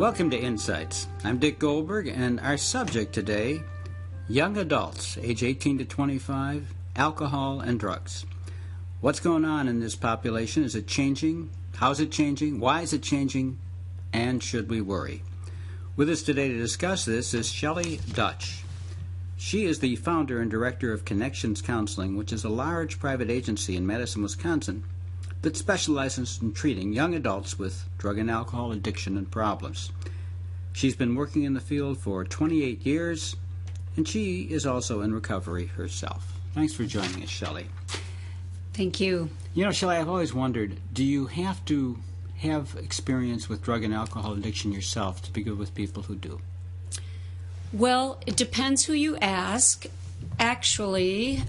Welcome to Insights. I'm Dick Goldberg, and our subject today, young adults, age 18 to 25, alcohol and drugs. What's going on in this population? Is it changing? How is it changing? Why is it changing? And should we worry? With us today to discuss this is Shelly Dutch. She is the founder and director of Connections Counseling, which is a large private agency in Madison, Wisconsin, that specializes in treating young adults with drug and alcohol addiction and problems. She's been working in the field for 28 years, and she is also in recovery herself. Thanks for joining us, Shelly. Thank you. You know, Shelly, I've always wondered, do you have to have experience with drug and alcohol addiction yourself to be good with people who do? Well, it depends who you ask. Actually,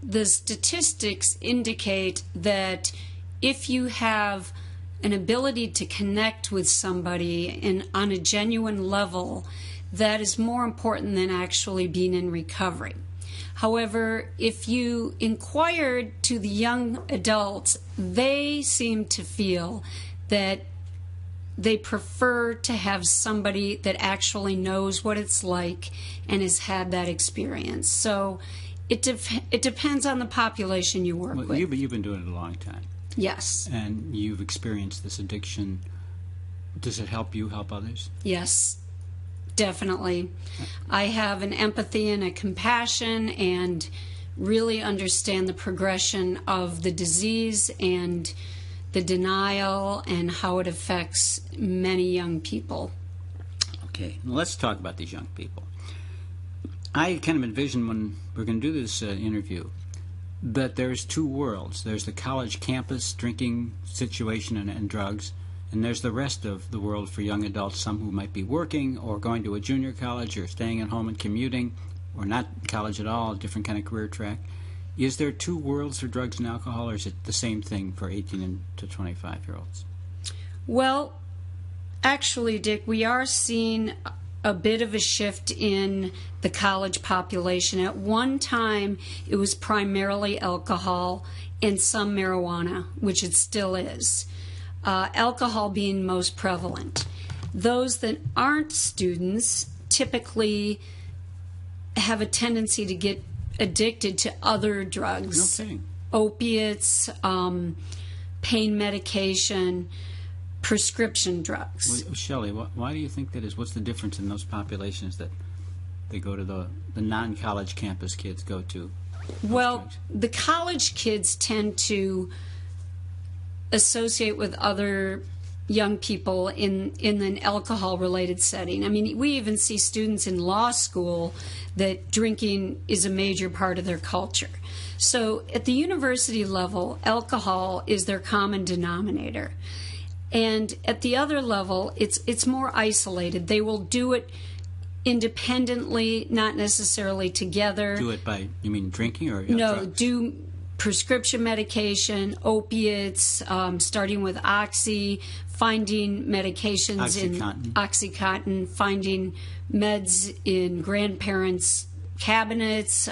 the statistics indicate that if you have an ability to connect with somebody on a genuine level, that is more important than actually being in recovery. However, if you inquired to the young adults, they seem to feel that they prefer to have somebody that actually knows what it's like and has had that experience. So it depends on the population you work with. You've been doing it a long time. Yes. And you've experienced this addiction. Does it help you help others? Yes, definitely. I have an empathy and a compassion and really understand the progression of the disease and the denial and how it affects many young people. Okay, well, let's talk about these young people. I kind of envision when we're going to do this interview that there's two worlds. There's the college campus drinking situation and drugs, and there's the rest of the world for young adults, some who might be working or going to a junior college or staying at home and commuting or not college at all, a different kind of career track. Is there two worlds for drugs and alcohol, or is it the same thing for 18 to 25-year-olds? Well, actually, Dick, we are seeing a bit of a shift in the college population. At one time, it was primarily alcohol and some marijuana, which it still is. Alcohol being most prevalent. Those that aren't students typically have a tendency to get addicted to other drugs. Okay. Opiates, pain medication, prescription drugs. Well, Shelly, why do you think that is? What's the difference in those populations that they go to the non-college campus kids go to? Well, drugs? the college kids tend to associate with other young people in an alcohol-related setting. I mean, we even see students in law school that drinking is a major part of their culture. So at the university level, alcohol is their common denominator. And at the other level, it's more isolated. They will do it independently, not necessarily together. Do it by, you mean drinking or No, drugs? do prescription medication, opiates, starting with Oxy, finding medications in Oxycontin, finding meds in grandparents' cabinets.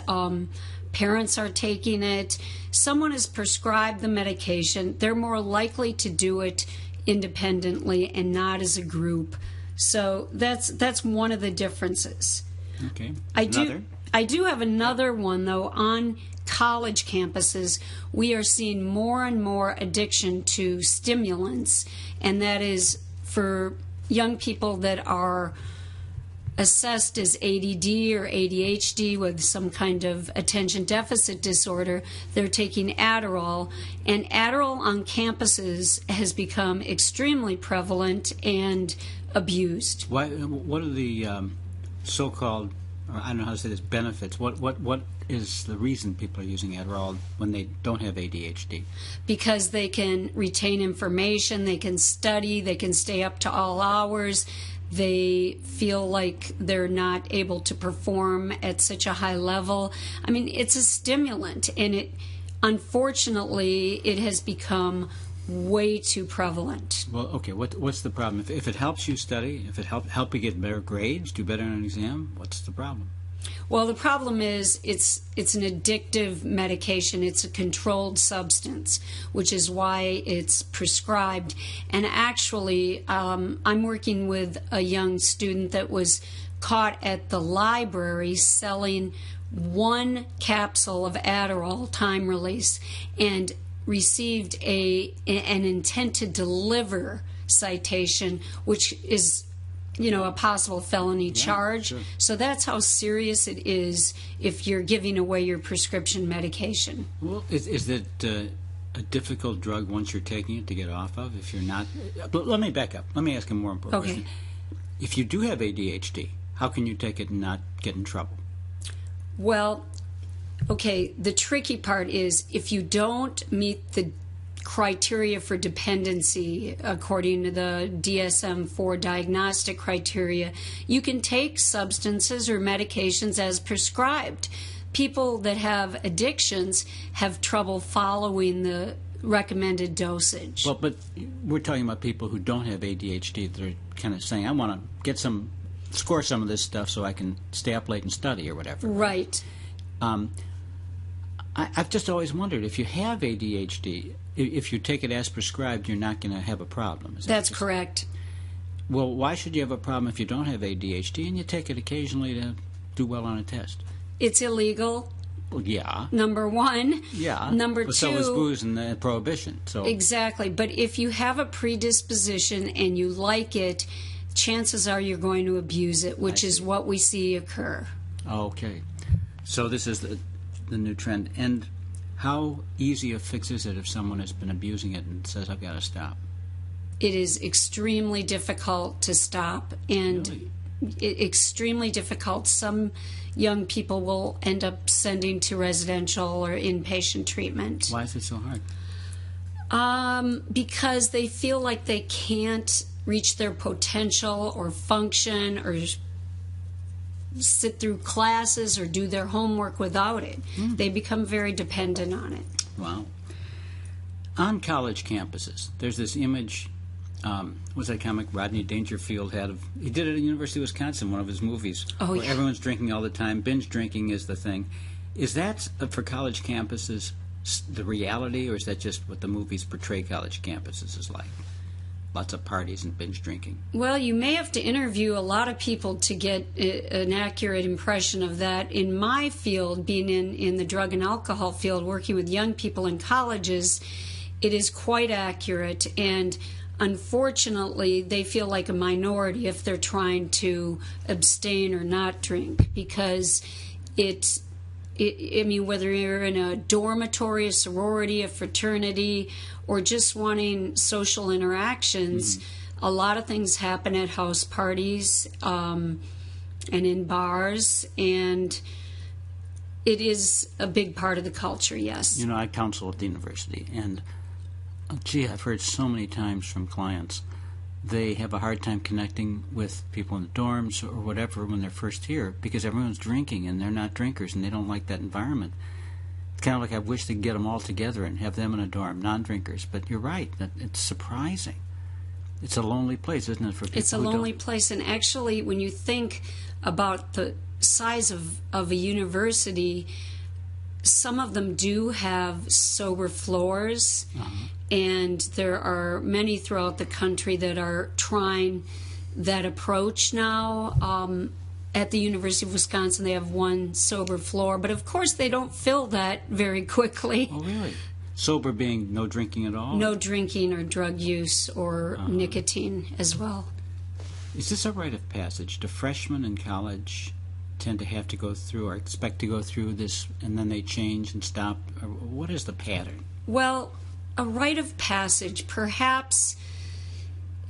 Parents are taking it. Someone is prescribed the medication. They're more likely to do it independently and not as a group. So that's one of the differences. Okay. I do have another one, though. On college campuses, we are seeing more and more addiction to stimulants, and that is for young people that are assessed as ADD or ADHD with some kind of attention deficit disorder. They're taking Adderall, and Adderall on campuses has become extremely prevalent and abused. What are the so-called, or I don't know how to say this, benefits? What is the reason people are using Adderall when they don't have ADHD? Because they can retain information, they can study, they can stay up to all hours. They feel like they're not able to perform at such a high level. I mean, it's a stimulant, and unfortunately, it has become way too prevalent. Well, okay, what's the problem? If it helps you study, if it help you get better grades, do better on an exam, what's the problem? Well, the problem is it's an addictive medication. It's a controlled substance, which is why it's prescribed. And actually, I'm working with a young student that was caught at the library selling one capsule of Adderall, time release, and received an intent to deliver citation, which is a possible felony charge. Sure. So that's how serious it is if you're giving away your prescription medication. Well, is it a difficult drug once you're taking it to get off of? If you're not, but let me back up. Let me ask a more important question. If you do have ADHD, how can you take it and not get in trouble? Well, okay, the tricky part is if you don't meet the criteria for dependency according to the DSM-4 diagnostic criteria, you can take substances or medications as prescribed. People that have addictions have trouble following the recommended dosage. Well, but we're talking about people who don't have ADHD that are kind of saying, I want to score some of this stuff so I can stay up late and study or whatever. Right. I've just always wondered, if you have ADHD, if you take it as prescribed, you're not going to have a problem. That's correct. Well, why should you have a problem if you don't have ADHD and you take it occasionally to do well on a test? It's illegal. Well, yeah. Number one. Yeah. Number but two. So is booze and prohibition. So exactly. But if you have a predisposition and you like it, chances are you're going to abuse it, which is what we see occur. Okay. So this is the new trend. And how easy a fix is it if someone has been abusing it and says, I've got to stop? It is extremely difficult to stop, and Really? Extremely difficult. Some young people will end up sending to residential or inpatient treatment. Why is it so hard? Because they feel like they can't reach their potential or function or sit through classes or do their homework without it. They become very dependent on it. Wow. On college campuses, there's this image, what's that comic Rodney Dangerfield had of, he did it at the University of Wisconsin, one of his movies, where everyone's drinking all the time. Binge drinking is the thing. Is that, for college campuses, the reality, or is that just what the movies portray college campuses as like? Lots of parties and binge drinking. Well, you may have to interview a lot of people to get an accurate impression of that. In my field, being in the drug and alcohol field, working with young people in colleges, it is quite accurate. And unfortunately, they feel like a minority if they're trying to abstain or not drink, because I mean, whether you're in a dormitory, a sorority, a fraternity, or just wanting social interactions, a lot of things happen at house parties and in bars, and it is a big part of the culture, yes. You know, I counsel at the university, and gee, I've heard so many times from clients, they have a hard time connecting with people in the dorms or whatever when they're first here because everyone's drinking and they're not drinkers and they don't like that environment. It's kind of like I wish they'd get them all together and have them in a dorm, non-drinkers. But you're right, that it's surprising. It's a lonely place, isn't it, for people? It's a lonely place, and actually, when you think about the size of a university, some of them do have sober floors, and there are many throughout the country that are trying that approach now. At the University of Wisconsin, they have one sober floor, but of course they don't fill that very quickly. Oh, really? Sober being no drinking at all? No drinking or drug use or nicotine as well. Is this a rite of passage? Do freshmen in college tend to have to go through or expect to go through this and then they change and stop? Or what is the pattern? Well, a rite of passage, perhaps,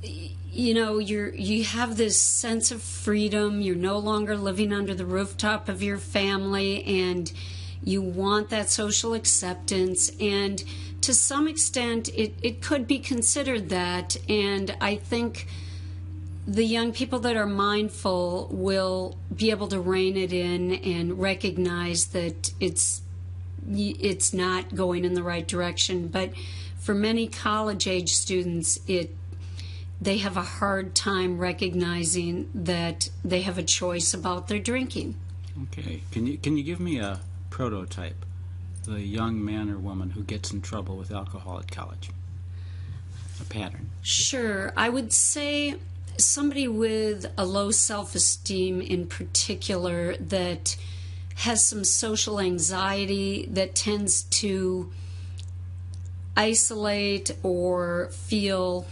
you know, you have this sense of freedom. You're no longer living under the rooftop of your family, and you want that social acceptance. And to some extent, it could be considered that. And I think the young people that are mindful will be able to rein it in and recognize that it's not going in the right direction. But for many college-age students, they have a hard time recognizing that they have a choice about their drinking. Okay. Can you give me a prototype, the young man or woman who gets in trouble with alcohol at college? A pattern. Sure. I would say somebody with a low self-esteem in particular that has some social anxiety that tends to isolate or feel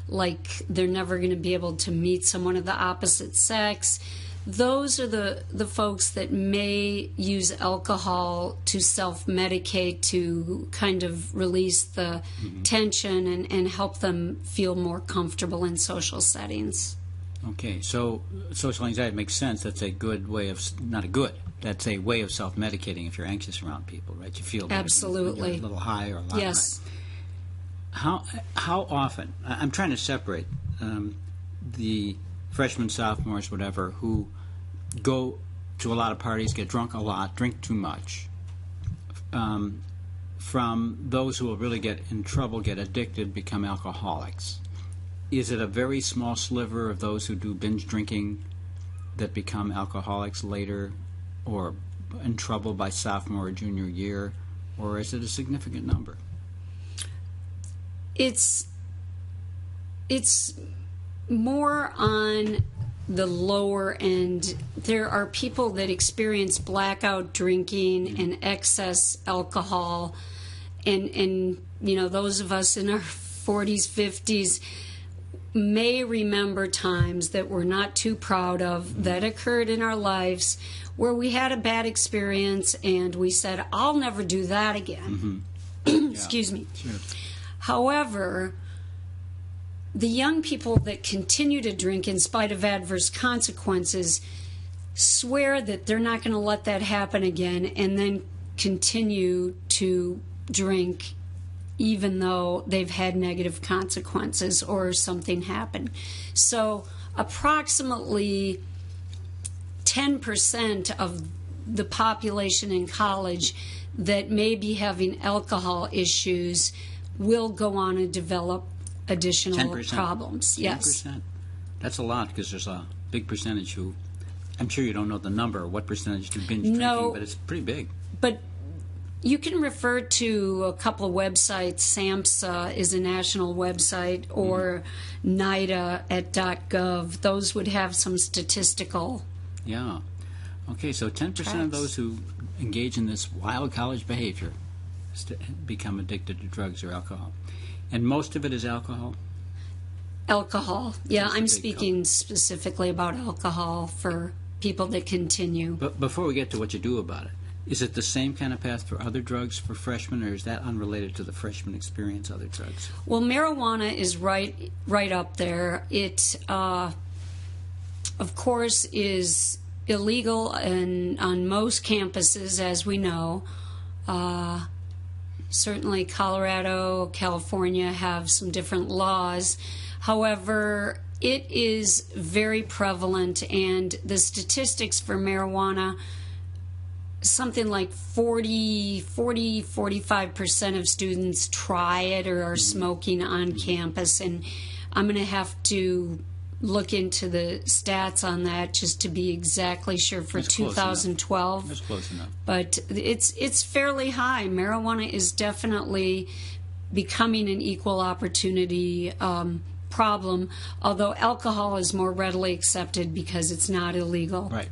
like they're never going to be able to meet someone of the opposite sex. Those are the folks that may use alcohol to self-medicate to kind of release the tension and help them feel more comfortable in social settings. Okay, so social anxiety makes sense. That's a good way of, not a good, that's a way of self-medicating if you're anxious around people, right? You feel Absolutely. You're a little high or a lot Yes. high. How often, I'm trying to separate the freshmen, sophomores, whatever, who go to a lot of parties, get drunk a lot, drink too much, from those who will really get in trouble, get addicted, become alcoholics. Is it a very small sliver of those who do binge drinking that become alcoholics later or in trouble by sophomore or junior year, or is it a significant number? It's more on the lower end. There are people that experience blackout drinking and excess alcohol, and you know, those of us in our 40s, 50s may remember times that we're not too proud of that occurred in our lives where we had a bad experience and we said, I'll never do that again. Excuse me. Sure. However, the young people that continue to drink in spite of adverse consequences swear that they're not going to let that happen again and then continue to drink even though they've had negative consequences or something happened. So approximately 10% of the population in college that may be having alcohol issues will go on and develop additional 10%? problems. 10%? Yes. That's a lot, because there's a big percentage who, I'm sure you don't know the number, what percentage do binge drinking, but it's pretty big. But you can refer to a couple of websites. SAMHSA is a national website, or NIDA at .gov. Those would have some statistical. Yeah. Okay, so 10% of tracks. those who engage in this wild college behavior become addicted to drugs or alcohol. And most of it is alcohol? Alcohol. Yeah, That's a I'm big speaking specifically about alcohol for people that continue. But before we get to what you do about it, is it the same kind of path for other drugs for freshmen, or is that unrelated to the freshman experience, other drugs? Well, marijuana is right up there. It, of course, is illegal on most campuses, as we know. Certainly Colorado, California have some different laws. However, it is very prevalent, and the statistics for marijuana, something like 45% of students try it or are smoking on campus, and I'm going to have to look into the stats on that just to be exactly sure for That's close 2012. That's close enough. But it's fairly high. Marijuana is definitely becoming an equal opportunity problem, although alcohol is more readily accepted because it's not illegal. Right.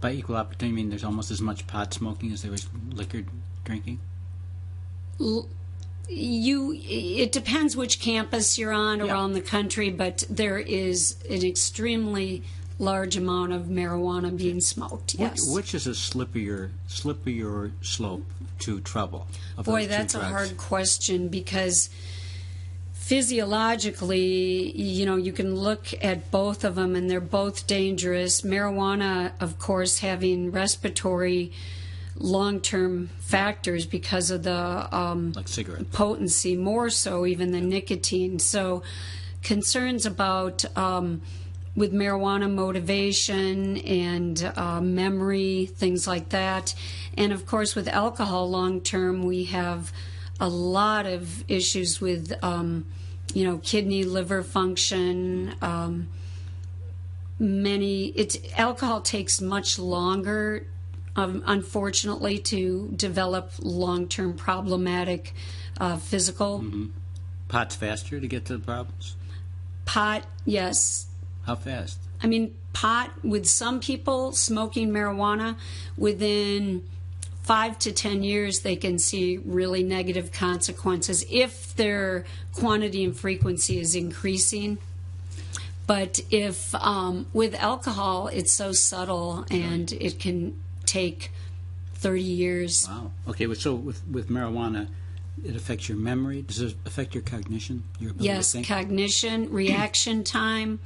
By equal opportunity, I mean there's almost as much pot smoking as there is liquor drinking? It depends which campus you're on around the country, but there is an extremely large amount of marijuana being smoked. Yes. Which is a slippier slope to trouble? Boy, that's a hard question, because physiologically, you know, you can look at both of them and they're both dangerous. Marijuana, of course, having respiratory long-term factors because of the like cigarette potency, more so even than nicotine. So concerns about with marijuana motivation and memory, things like that. And of course with alcohol long-term, we have a lot of issues with kidney, liver function. Alcohol takes much longer unfortunately, to develop long-term problematic physical. Pot's faster to get to the problems? Pot, yes. How fast? I mean, pot, with some people smoking marijuana, within 5 to 10 years, they can see really negative consequences if their quantity and frequency is increasing. But if with alcohol, it's so subtle, and it can take 30 years. Wow. Okay, so with marijuana, it affects your memory. Does it affect your cognition, your ability to think? Cognition, reaction time.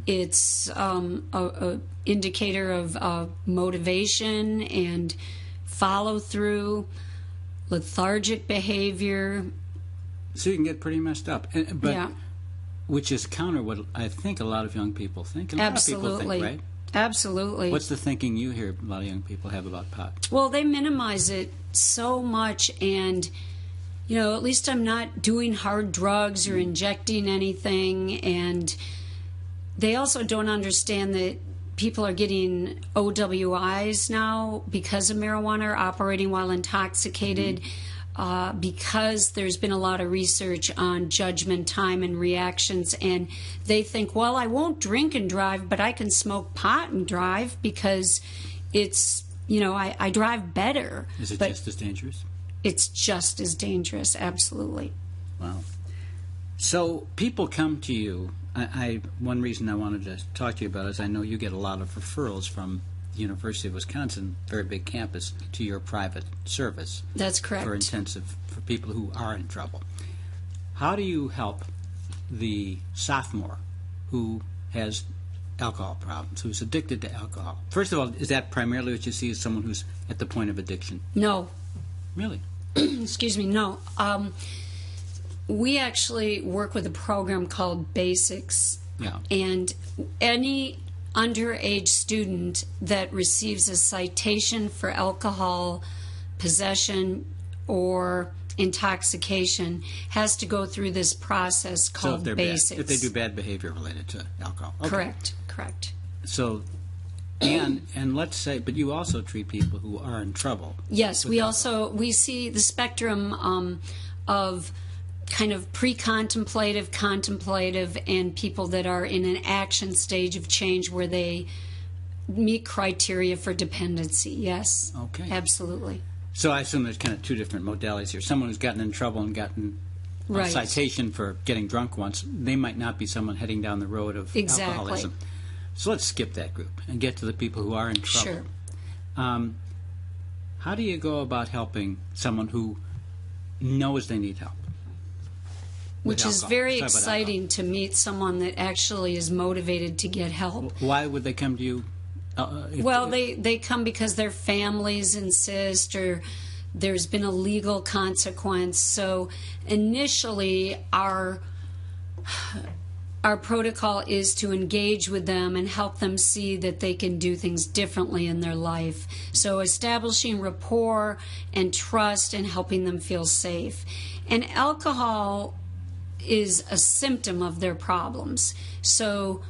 It's a indicator of motivation and follow through, lethargic behavior. So you can get pretty messed up. Which is counter what I think a lot of young people think. And a lot of people think, right? Absolutely. What's the thinking you hear a lot of young people have about pot? Well, they minimize it so much, and at least I'm not doing hard drugs or injecting anything. And they also don't understand that people are getting OWIs now because of marijuana, or operating while intoxicated, because there's been a lot of research on judgment time and reactions. And they think, well, I won't drink and drive, but I can smoke pot and drive because it's, I drive better. Is it just as dangerous? It's just as dangerous, absolutely. Wow. So people come to you. One reason I wanted to talk to you about it is I know you get a lot of referrals from the University of Wisconsin, very big campus, to your private service. That's correct. For people who are in trouble. How do you help the sophomore who has alcohol problems, who's addicted to alcohol? First of all, is that primarily what you see as someone who's at the point of addiction? No. Really? Excuse me, no. We actually work with a program called Basics. Yeah. And any underage student that receives a citation for alcohol possession or intoxication has to go through this process called Basics. If they do bad behavior related to alcohol. Okay. Correct. So, and let's say, but you also treat people who are in trouble. Yes, we see the spectrum of kind of pre-contemplative, contemplative, and people that are in an action stage of change where they meet criteria for dependency. Yes. Okay. Absolutely. So I assume there's kind of two different modalities here. Someone who's gotten in trouble and gotten a citation for getting drunk once, they might not be someone heading down the road of alcoholism. So let's skip that group and get to the people who are in trouble. Sure. How do you go about helping someone who knows they need help? Which is very exciting to meet someone that actually is motivated to get help. Why would they come to you? They come because their families insist, or there's been a legal consequence. So initially, our protocol is to engage with them and help them see that they can do things differently in their life. So establishing rapport and trust and helping them feel safe. And alcohol is a symptom of their problems. So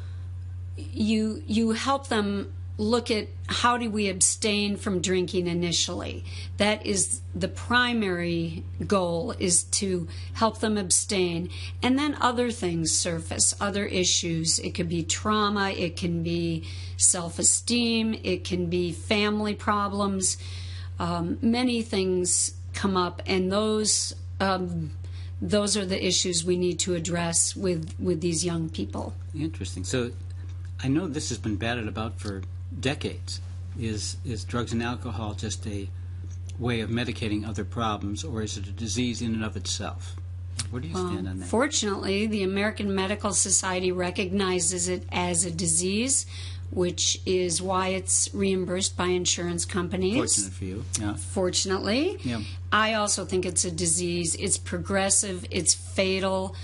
you help them look at how do we abstain from drinking initially. That is the primary goal, is to help them abstain. And then other things surface, other issues. It could be trauma, it can be self-esteem, it can be family problems. Many things come up, and those are the issues we need to address with these young people. Interesting. So I know this has been batted about for decades. Is drugs and alcohol just a way of medicating other problems, or is it a disease in and of itself? Where do you stand on that? Fortunately, the American Medical Society recognizes it as a disease, which is why it's reimbursed by insurance companies. Fortunate for you. Yeah. Fortunately. Yeah. I also think it's a disease. It's progressive. It's fatal.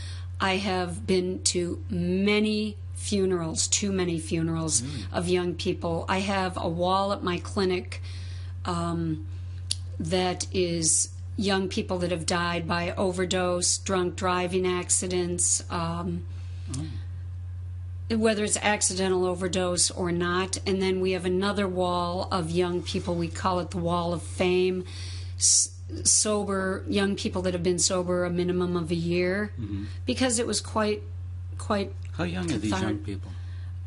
I have been to many funerals, too many funerals of young people. I have a wall at my clinic that is young people that have died by overdose, drunk driving accidents, whether it's accidental overdose or not. And then we have another wall of young people. We call it the Wall of Fame. Sober young people that have been sober a minimum of a year, because it was quite. How young are these young people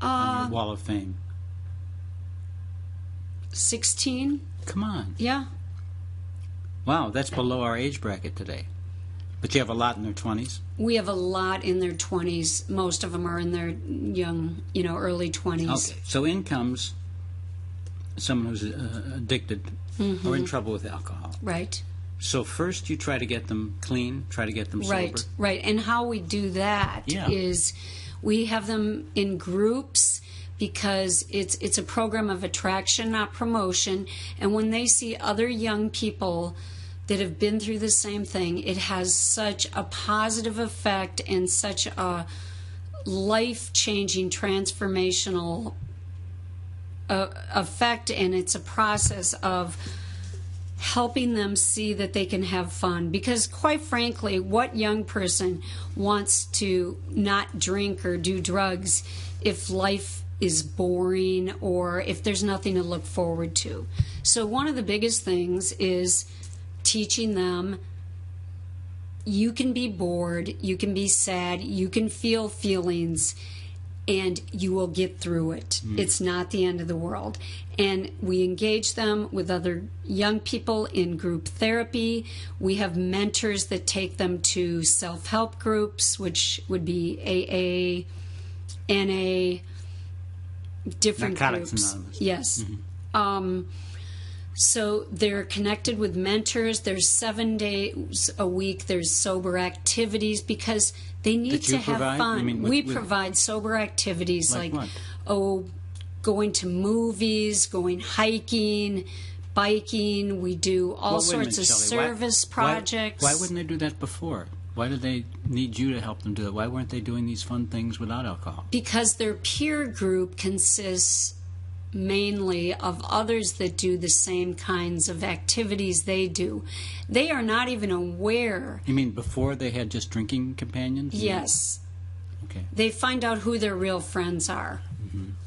on your Wall of Fame? 16. Come on. Yeah. Wow, that's below our age bracket today. But you have a lot in their 20s? We have a lot in their 20s. Most of them are in their young, early 20s. Okay, so in comes someone who's addicted or in trouble with alcohol. Right. So first you try to get them clean, try to get them sober. Right. And how we do that is we have them in groups, because it's a program of attraction, not promotion. And when they see other young people that have been through the same thing, it has such a positive effect and such a life-changing, transformational effect. And it's a process of helping them see that they can have fun. Because quite frankly, what young person wants to not drink or do drugs if life is boring or if there's nothing to look forward to? So one of the biggest things is teaching them you can be bored, you can be sad, you can feel feelings, and you will get through it. It's not the end of the world. And we engage them with other young people in group therapy. We have mentors that take them to self-help groups, which would be AA, NA, different Narcotics groups. Anonymous. Yes. So they're connected with mentors. There's 7 days a week. There's sober activities because they need to have fun. We provide sober activities like going to movies, going hiking, biking. We do all sorts of service projects. Why wouldn't they do that before? Why did they need you to help them do it? Why weren't they doing these fun things without alcohol? Because their peer group consists mainly of others that do the same kinds of activities they do. They are not even aware. You mean before they had just drinking companions? Yes. Okay. They find out who their real friends are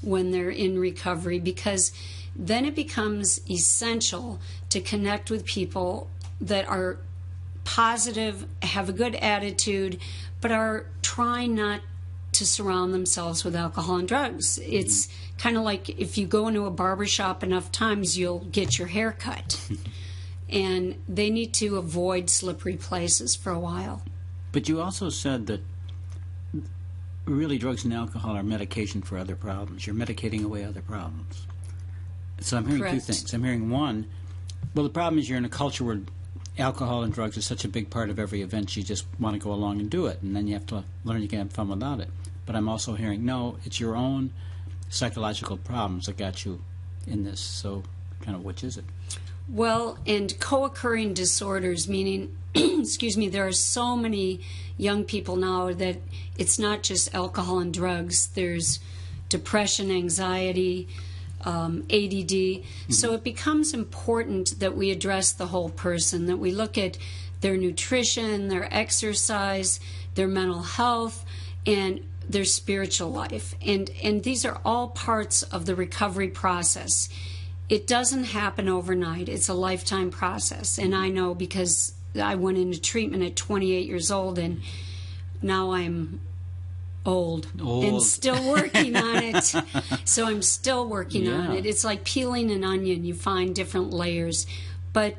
when they're in recovery, because then it becomes essential to connect with people that are positive, have a good attitude, but are trying not to surround themselves with alcohol and drugs. It's kind of like if you go into a barbershop enough times, you'll get your hair cut. And they need to avoid slippery places for a while. But you also said that really drugs and alcohol are medication for other problems. You're medicating away other problems. So I'm hearing two things. I'm hearing one, well, the problem is you're in a culture where alcohol and drugs is such a big part of every event, you just want to go along and do it, and then you have to learn you can have fun without it. But I'm also hearing, no, it's your own psychological problems that got you in this. So kind of which is it? Well, and co-occurring disorders, meaning, excuse me, there are so many young people now that it's not just alcohol and drugs. There's depression, anxiety, ADD. So it becomes important that we address the whole person, that we look at their nutrition, their exercise, their mental health, and their spiritual life. And these are all parts of the recovery process. It doesn't happen overnight. It's a lifetime process. And I know because I went into treatment at 28 years old, and now I'm old. And still working on it. So I'm still working on it. It's like peeling an onion. You find different layers. But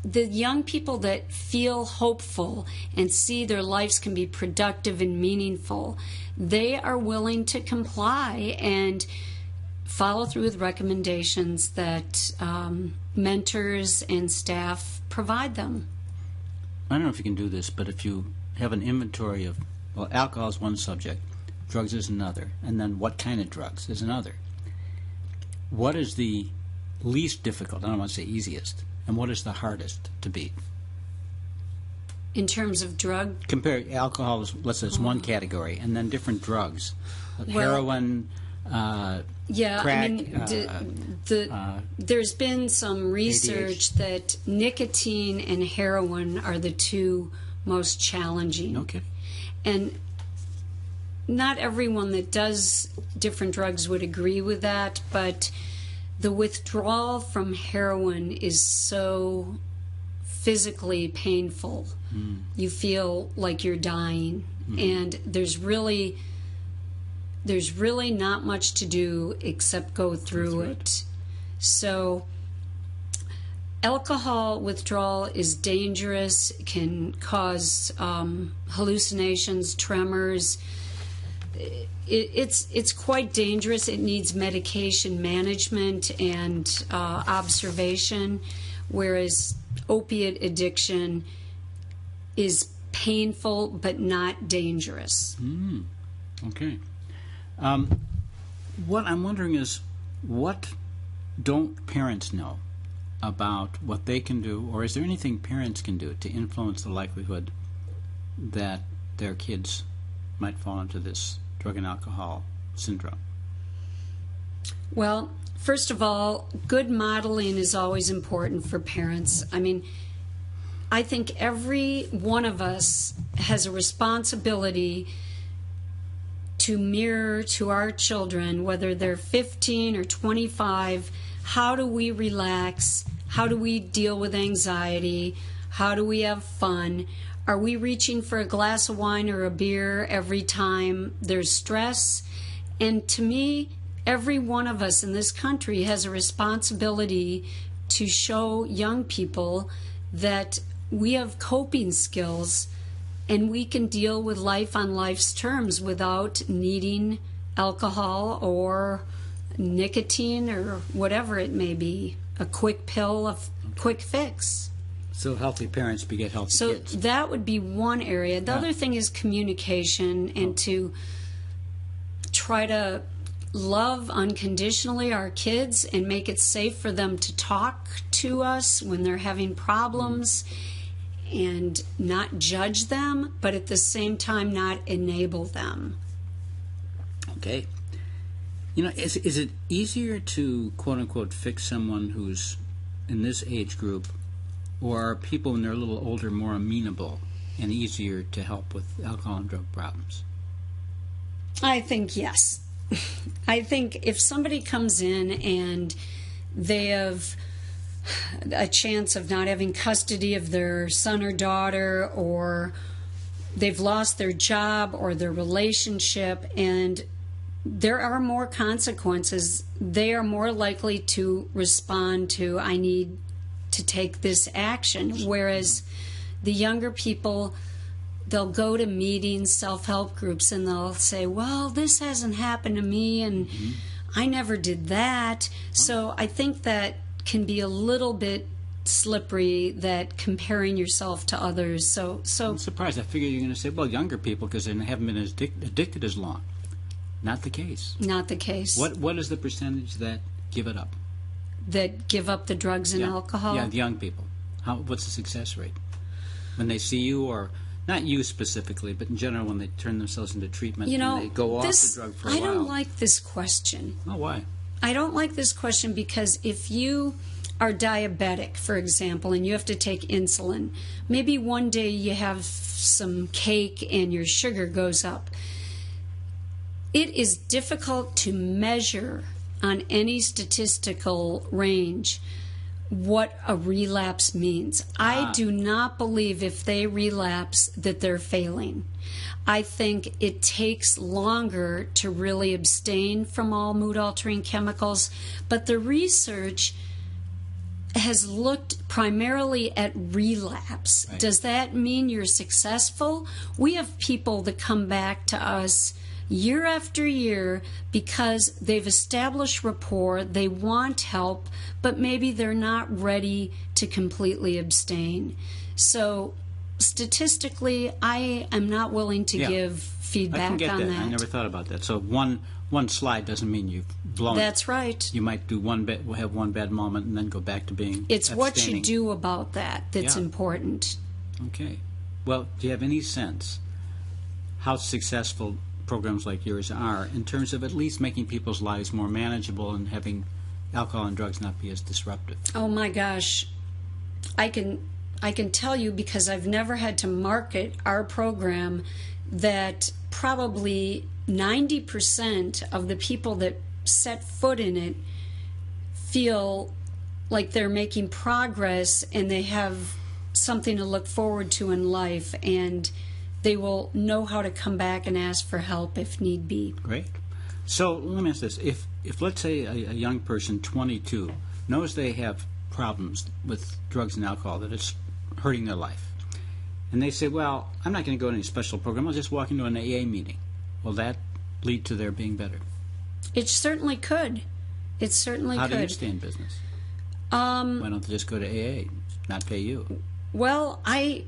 the young people that feel hopeful and see their lives can be productive and meaningful, they are willing to comply and follow through with recommendations that mentors and staff provide them. I don't know if you can do this, but if you have an inventory of, well, alcohol is one subject, drugs is another, and then what kind of drugs is another. What is the least difficult, I don't want to say easiest, and what is the hardest to beat? In terms of drug? Compare alcohol, let's say it's one category, and then different drugs. Heroin, crack. I mean, there's been some research that nicotine and heroin are the two most challenging. Okay. And not everyone that does different drugs would agree with that, but the withdrawal from heroin is so physically painful. You feel like you're dying, and there's really not much to do except go through it. So alcohol withdrawal is dangerous. It can cause hallucinations, tremors. It's quite dangerous. It needs medication management and observation, whereas opiate addiction is painful but not dangerous. Okay. What I'm wondering is, what don't parents know about what they can do, or is there anything parents can do to influence the likelihood that their kids might fall into this drug and alcohol syndrome? Well, first of all, good modeling is always important for parents. I mean, I think every one of us has a responsibility to mirror to our children, whether they're 15 or 25, how do we relax? How do we deal with anxiety? How do we have fun? Are we reaching for a glass of wine or a beer every time there's stress? And to me, every one of us in this country has a responsibility to show young people that we have coping skills and we can deal with life on life's terms without needing alcohol or nicotine or whatever it may be, a quick pill, a quick fix. So healthy parents beget healthy kids. So that would be one area. The other thing is communication, and to try to love unconditionally our kids and make it safe for them to talk to us when they're having problems, and not judge them, but at the same time not enable them. Okay. You know, is it easier to, quote unquote, fix someone who's in this age group, or are people when they're a little older more amenable and easier to help with alcohol and drug problems? I think yes. I think if somebody comes in and they have a chance of not having custody of their son or daughter, or they've lost their job or their relationship, and there are more consequences, they are more likely to respond to, I need to take this action. Whereas the younger people, they'll go to meetings, self-help groups, and they'll say, well, this hasn't happened to me, and I never did that. So I think that can be a little bit slippery, that comparing yourself to others. So I'm surprised. I figured you're going to say, well, younger people, because they haven't been as addicted as long. Not the case. Not the case. What is the percentage that give it up? That give up the drugs and alcohol? Yeah, the young people. What's the success rate? When they see you, or not you specifically, but in general, when they turn themselves into treatment and they go off the drug for a while. I don't like this question. Oh, why? I don't like this question because if you are diabetic, for example, and you have to take insulin, maybe one day you have some cake and your sugar goes up. It is difficult to measure on any statistical range what a relapse means. I do not believe if they relapse that they're failing. I think it takes longer to really abstain from all mood-altering chemicals, but the research has looked primarily at relapse. Right. Does that mean you're successful? We have people that come back to us year after year because they've established rapport, they want help, but maybe they're not ready to completely abstain. So statistically, I am not willing to give feedback on that. I can get that. I never thought about that. So one slide doesn't mean you've blown it. That's right. You might do have one bad moment and then go back to being It's abstaining. what you do about that's important. Okay. Well, do you have any sense how successful programs like yours are in terms of at least making people's lives more manageable and having alcohol and drugs not be as disruptive? Oh my gosh. I can tell you, because I've never had to market our program, that probably 90% of the people that set foot in it feel like they're making progress and they have something to look forward to in life, and they will know how to come back and ask for help if need be. Great. So let me ask this. If let's say a young person, 22, knows they have problems with drugs and alcohol, that it's hurting their life, and they say, well, I'm not going to go to any special program, I'll just walk into an AA meeting, will that lead to their being better? It certainly could. It certainly How could. do you stay in business? Why don't they just go to AA, not pay you? Well, I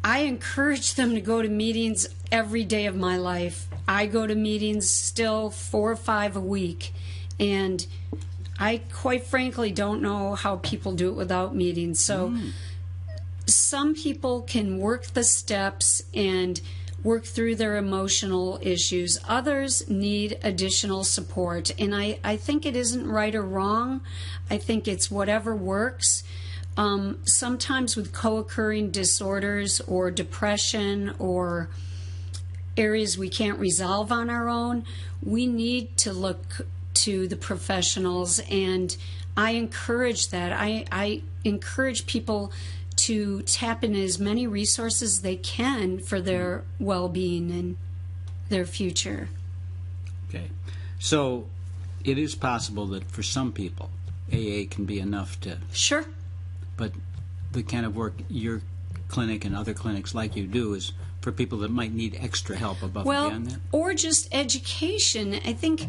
encourage them to go to meetings every day of my life. I go to meetings still 4 or 5 a week, and I quite frankly don't know how people do it without meetings. So some people can work the steps and work through their emotional issues. Others need additional support, and I think it isn't right or wrong. I think it's whatever works. Sometimes with co-occurring disorders or depression or areas we can't resolve on our own, we need to look to the professionals, and I encourage that. I encourage people to tap into as many resources as they can for their well-being and their future. Okay. So it is possible that for some people, AA can be enough to... Sure. But the kind of work your clinic and other clinics like you do is for people that might need extra help above and beyond that? Or just education. I think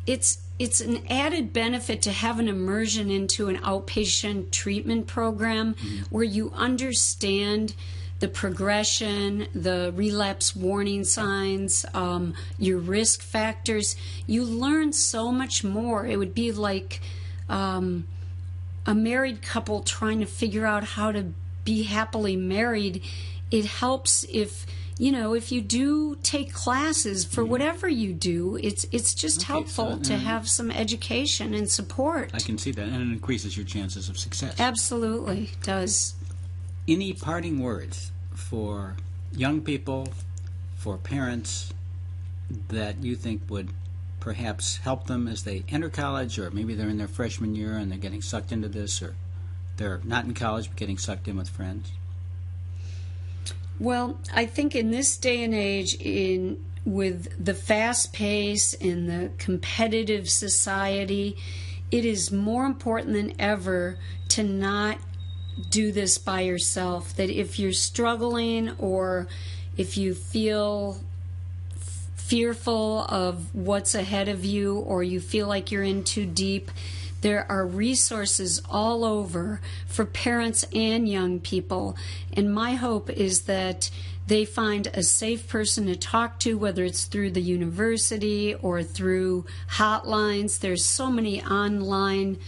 it's an added benefit to have an immersion into an outpatient treatment program where you understand the progression, the relapse warning signs, your risk factors. You learn so much more. It would be like a married couple trying to figure out how to be happily married. It helps if you do take classes for whatever you do. It's just helpful to have some education and support. I can see that, and it increases your chances of success. Absolutely, it does. Any parting words for young people, for parents, that you think would perhaps help them as they enter college, or maybe they're in their freshman year and they're getting sucked into this, or they're not in college but getting sucked in with friends? Well, I think in this day and age, with the fast pace and the competitive society, it is more important than ever to not do this by yourself. That if you're struggling or if you feel fearful of what's ahead of you, or you feel like you're in too deep, there are resources all over for parents and young people. And my hope is that they find a safe person to talk to, whether it's through the university or through hotlines. There's so many online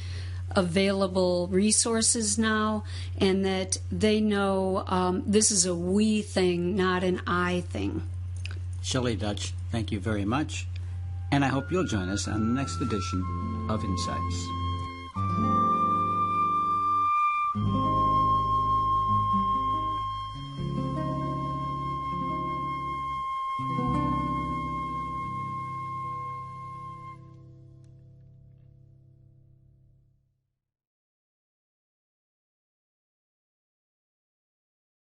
available resources now, and that they know this is a we thing, not an I thing. Shelly Dutch, thank you very much, and I hope you'll join us on the next edition of Insights.